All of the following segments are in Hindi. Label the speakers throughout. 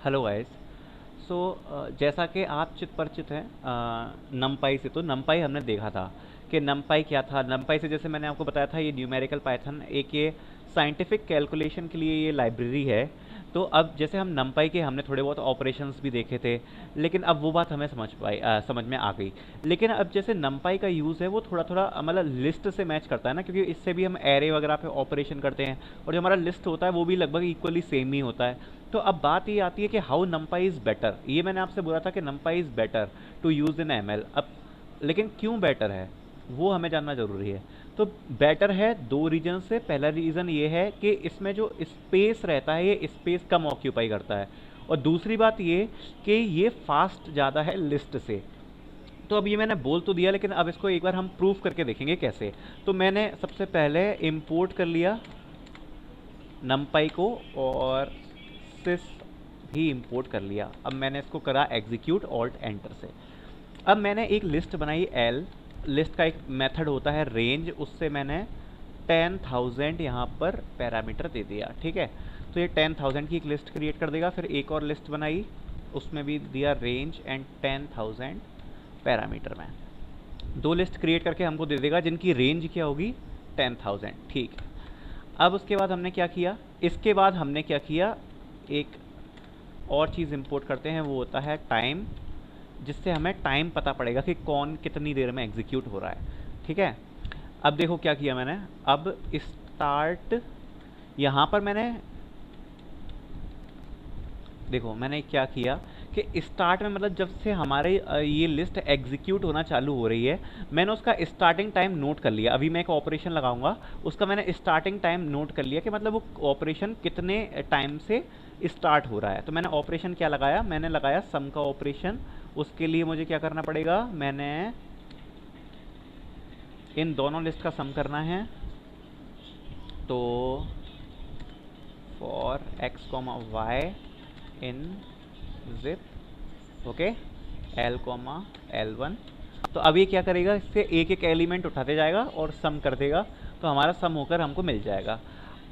Speaker 1: Hello guys. सो जैसा कि आप चित परिचित हैं नमपाई से, तो नमपाई हमने देखा था कि नमपाई क्या था। नमपाई से जैसे मैंने आपको बताया था, ये न्यूमेरिकल पाइथन एक ये साइंटिफिक कैलकुलेशन के लिए ये लाइब्रेरी है। तो अब जैसे हम नमपाई के हमने थोड़े बहुत ऑपरेशंस भी देखे थे, लेकिन अब वो बात हमें समझ में आ गई। लेकिन अब जैसे नमपाई का यूज़ है वो थोड़ा थोड़ा मतलब लिस्ट से मैच करता है ना, क्योंकि इससे भी हम एरे वगैरह पे ऑपरेशन करते हैं, और जो हमारा लिस्ट होता है वो भी लगभग इक्वली सेम ही होता है। तो अब बात ये आती है कि हाउ नमपाई इज़ बेटर। ये मैंने आपसे बोला था कि NumPy is better to use in M L. अब लेकिन क्यों बेटर है वो हमें जानना ज़रूरी है। तो बेटर है दो रीजन से। पहला रीज़न ये है कि इसमें जो स्पेस रहता है ये स्पेस कम ऑक्यूपाई करता है, और दूसरी बात ये कि ये फास्ट ज़्यादा है लिस्ट से। तो अब ये मैंने बोल तो दिया, लेकिन अब इसको एक बार हम प्रूफ करके देखेंगे कैसे। तो मैंने सबसे पहले इंपोर्ट कर लिया नमपाई को, और सिस भी इंपोर्ट कर लिया। अब मैंने इसको करा एग्जीक्यूट ऑल्ट एंटर से। अब मैंने एक लिस्ट बनाई एल। लिस्ट का एक मेथड होता है रेंज, उससे मैंने 10,000 यहाँ पर पैरामीटर दे दिया। ठीक है, तो ये 10,000 की एक लिस्ट क्रिएट कर देगा। फिर एक और लिस्ट बनाई, उसमें भी दिया रेंज एंड 10,000 पैरामीटर में। दो लिस्ट क्रिएट करके हमको दे देगा जिनकी रेंज क्या होगी, 10,000। ठीक है, अब उसके बाद हमने क्या किया, इसके बाद हमने क्या किया, एक और चीज़ इंपोर्ट करते हैं, वो होता है टाइम, जिससे हमें टाइम पता पड़ेगा कि कौन कितनी देर में एग्जीक्यूट हो रहा है। ठीक है, अब देखो क्या किया मैंने। अब स्टार्ट, यहाँ पर मैंने देखो मैंने क्या किया कि स्टार्ट में मतलब जब से हमारे ये लिस्ट एग्जीक्यूट होना चालू हो रही है, मैंने उसका स्टार्टिंग टाइम नोट कर लिया। अभी मैं एक ऑपरेशन लगाऊंगा, उसका मैंने स्टार्टिंग टाइम नोट कर लिया कि मतलब वो ऑपरेशन कितने टाइम से स्टार्ट हो रहा है। तो मैंने ऑपरेशन क्या लगाया, मैंने लगाया सम का ऑपरेशन। उसके लिए मुझे क्या करना पड़ेगा, मैंने इन दोनों लिस्ट का सम करना है। तो for x comma y in zip, okay, l comma L1। तो अब ये क्या करेगा, इससे एक एक एलिमेंट उठाते जाएगा और सम कर देगा, तो हमारा सम होकर हमको मिल जाएगा।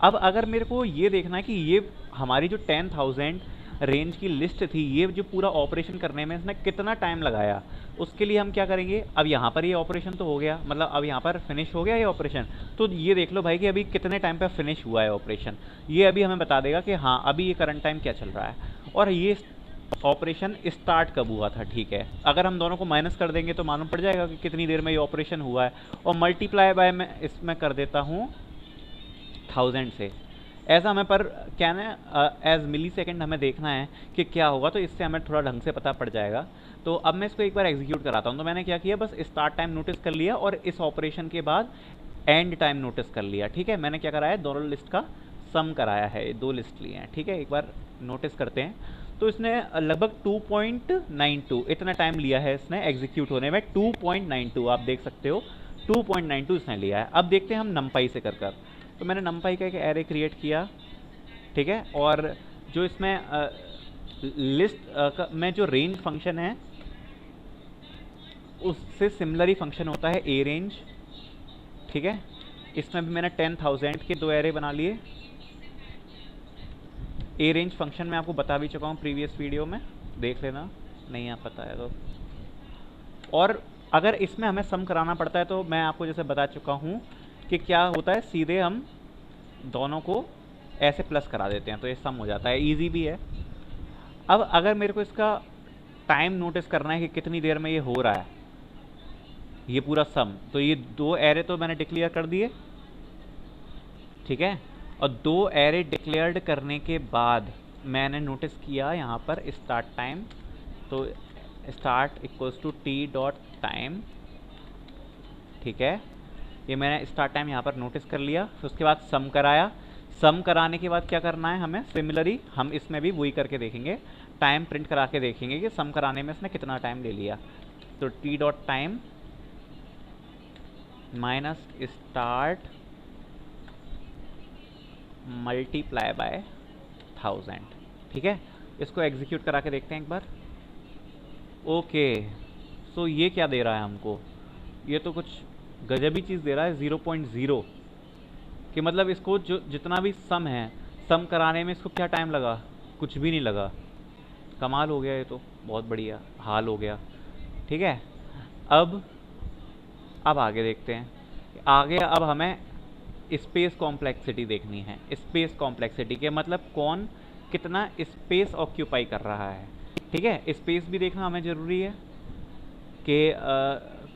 Speaker 1: अब अगर मेरे को ये देखना है कि ये हमारी जो 10,000 रेंज की लिस्ट थी, ये जो पूरा ऑपरेशन करने में इसने कितना टाइम लगाया, उसके लिए हम क्या करेंगे। अब यहाँ पर ये ऑपरेशन तो हो गया, मतलब अब यहाँ पर फिनिश हो गया ये ऑपरेशन। तो ये देख लो भाई कि अभी कितने टाइम पे फिनिश हुआ है ऑपरेशन, ये अभी हमें बता देगा कि हाँ अभी ये करंट टाइम क्या चल रहा है, और ये ऑपरेशन स्टार्ट कब हुआ था। ठीक है, अगर हम दोनों को माइनस कर देंगे तो मालूम पड़ जाएगा कि कितनी देर में ये ऑपरेशन हुआ है, और मल्टीप्लाई बाय मैं इसमें कर देता हूँ 1000 से। ऐसा हमें पर क्या ना एज मिली सेकेंड हमें देखना है कि क्या होगा, तो इससे हमें थोड़ा ढंग से पता पड़ जाएगा। तो अब मैं इसको एक बार एग्जीक्यूट कराता हूँ। तो मैंने क्या किया, बस स्टार्ट टाइम नोटिस कर लिया, और इस ऑपरेशन के बाद एंड टाइम नोटिस कर लिया। ठीक है, मैंने क्या कराया है, दोनों लिस्ट का सम कराया है, दो लिस्ट लिए हैं। ठीक है, एक बार नोटिस करते हैं। तो इसने लगभग 2.92 इतना टाइम लिया है इसने एग्जीक्यूट होने में। 2.92 आप देख सकते हो, 2.92 इसने लिया है। अब देखते हैं हम नमपाई से कर कर। तो मैंने नमपाई का एक एरे क्रिएट किया। ठीक है, और जो इसमें लिस्ट में जो रेंज फंक्शन है उससे सिमिलर ही फंक्शन होता है ए रेंज। ठीक है, इसमें भी मैंने 10,000 के दो एरे बना लिए। ए रेंज फंक्शन मैं आपको बता भी चुका हूँ प्रीवियस वीडियो में, देख लेना नहीं आप पता है तो। और अगर इसमें हमें सम कराना पड़ता है तो मैं आपको जैसे बता चुका हूँ कि क्या होता है, सीधे हम दोनों को ऐसे प्लस करा देते हैं तो ये सम हो जाता है, इजी भी है। अब अगर मेरे को इसका टाइम नोटिस करना है कि कितनी देर में ये हो रहा है ये पूरा सम, तो ये दो एरे तो मैंने डिक्लेयर कर दिए। ठीक है, और दो एरे डिक्लेयर्ड करने के बाद मैंने नोटिस किया यहाँ पर स्टार्ट टाइम। तो start equals to t dot time. ठीक है, ये मैंने स्टार्ट टाइम यहाँ पर नोटिस कर लिया। फिर उसके बाद सम कराया। सम कराने के बाद क्या करना है हमें, सिमिलरली हम इसमें भी वही करके देखेंगे, टाइम प्रिंट करा के देखेंगे कि सम कराने में इसने कितना टाइम ले लिया। तो T dot time minus start multiply by 1000। ठीक है, इसको एग्जीक्यूट करा के देखते हैं एक बार। ओके, सो ये क्या दे रहा है हमको, ये तो कुछ गजब ही चीज़ दे रहा है, 0.0। कि मतलब इसको जो जितना भी सम है, सम कराने में इसको क्या टाइम लगा, कुछ भी नहीं लगा। कमाल हो गया, ये तो बहुत बढ़िया हाल हो गया। ठीक है, अब आगे देखते हैं। आगे अब हमें स्पेस कॉम्प्लेक्सिटी देखनी है। स्पेस कॉम्प्लेक्सिटी के मतलब कौन कितना स्पेस ऑक्यूपाई कर रहा है। ठीक है, स्पेस भी देखना हमें ज़रूरी है कि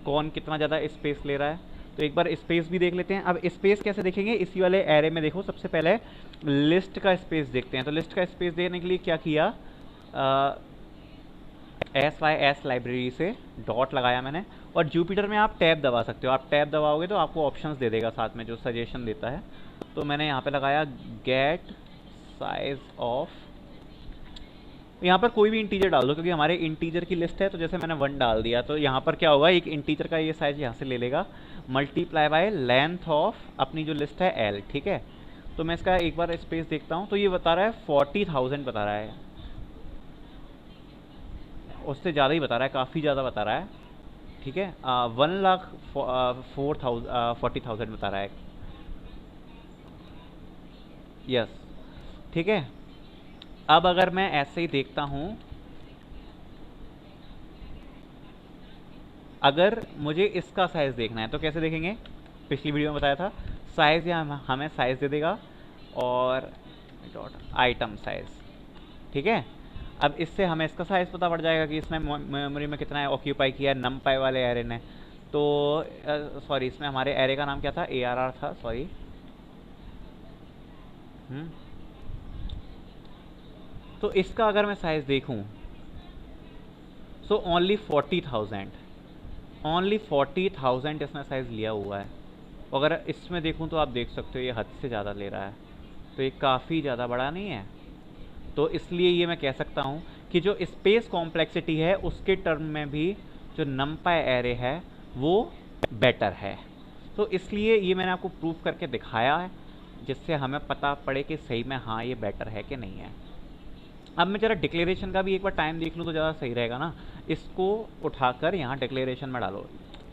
Speaker 1: कौन कितना ज़्यादा स्पेस ले रहा है। तो एक बार स्पेस भी देख लेते हैं। अब स्पेस कैसे देखेंगे, इसी वाले एरे में देखो, सबसे पहले लिस्ट का स्पेस देखते हैं। तो लिस्ट का स्पेस देखने के लिए क्या किया, SYS लाइब्रेरी से डॉट लगाया मैंने, और जुपिटर में आप टैब दबा सकते हो। आप टैब दबाओगे तो आपको ऑप्शंस दे देगा साथ में, जो सजेशन देता है। तो मैंने यहाँ पे लगाया गेट साइज ऑफ, यहाँ पर कोई भी इंटीजर डाल दो क्योंकि हमारे इंटीजर की लिस्ट है। तो जैसे मैंने 1 डाल दिया तो यहाँ पर क्या होगा, एक इंटीजर का ये साइज यहाँ से ले लेगा, मल्टीप्लाई बाय लेंथ ऑफ अपनी जो लिस्ट है L। ठीक है, तो मैं इसका एक बार स्पेस देखता हूँ। तो ये बता रहा है 40,000 बता रहा है, उससे ज़्यादा ही बता रहा है, काफ़ी ज़्यादा बता रहा है। ठीक है, 1,40,000 बता रहा है। यस, ठीक है। अब अगर मैं ऐसे ही देखता हूँ, अगर मुझे इसका साइज़ देखना है तो कैसे देखेंगे, पिछली वीडियो में बताया था, साइज़ या हमें साइज़ दे देगा और डॉट आइटम साइज़। ठीक है, अब इससे हमें इसका साइज़ पता पड़ जाएगा कि इसने मेमोरी में कितना है ऑक्यूपाई किया है नमपाई वाले एरे ने। तो सॉरी, इसमें हमारे एरे का नाम क्या था, ARR था, सॉरी। तो इसका अगर मैं साइज़ देखूं सो ओनली 40,000 इसने साइज़ लिया हुआ है। अगर इसमें देखूं तो आप देख सकते हो ये हद से ज़्यादा ले रहा है, तो ये काफ़ी ज़्यादा बड़ा नहीं है। तो इसलिए ये मैं कह सकता हूँ कि जो स्पेस कॉम्प्लेक्सिटी है उसके टर्म में भी जो नमपाई एरे है वो बेटर है। तो इसलिए ये मैंने आपको प्रूफ करके दिखाया है, जिससे हमें पता पड़े कि सही में हाँ ये बेटर है कि नहीं है। अब मैं ज़रा डिक्लेरेशन का भी एक बार टाइम देख लूँ तो ज़्यादा सही रहेगा ना। इसको उठाकर यहाँ डिक्लेरेशन में डालो।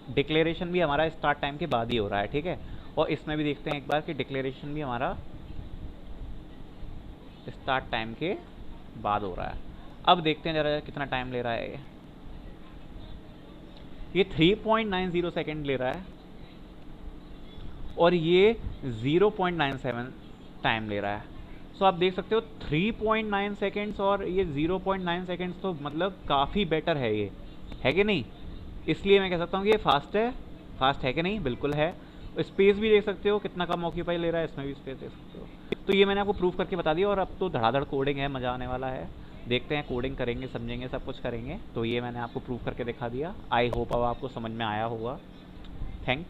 Speaker 1: डिक्लेरेशन भी हमारा स्टार्ट टाइम के बाद ही हो रहा है। ठीक है, और इसमें भी देखते हैं एक बार कि डिक्लेरेशन भी हमारा स्टार्ट टाइम के बाद हो रहा है। अब देखते हैं ज़रा कितना टाइम ले रहा है। ये 3.90 सेकेंड ले रहा है और ये 0.97 टाइम ले रहा है। सो आप देख सकते हो 3.9 सेकेंड्स और ये 0.9 सेकेंड्स, तो मतलब काफ़ी बेटर है ये, है कि नहीं। इसलिए मैं कह सकता हूँ कि ये फास्ट है कि नहीं, बिल्कुल है। स्पेस भी देख सकते हो कितना कम ऑक्यूपाई ले रहा है, इसमें भी स्पेस देख सकते हो। तो ये मैंने आपको प्रूफ करके बता दिया, और अब तो धड़ाधड़ कोडिंग है, मज़ा आने वाला है। देखते हैं, कोडिंग करेंगे, समझेंगे, सब कुछ करेंगे। तो ये मैंने आपको प्रूफ करके दिखा दिया। आई होप अब आपको समझ में आया होगा। थैंक्स।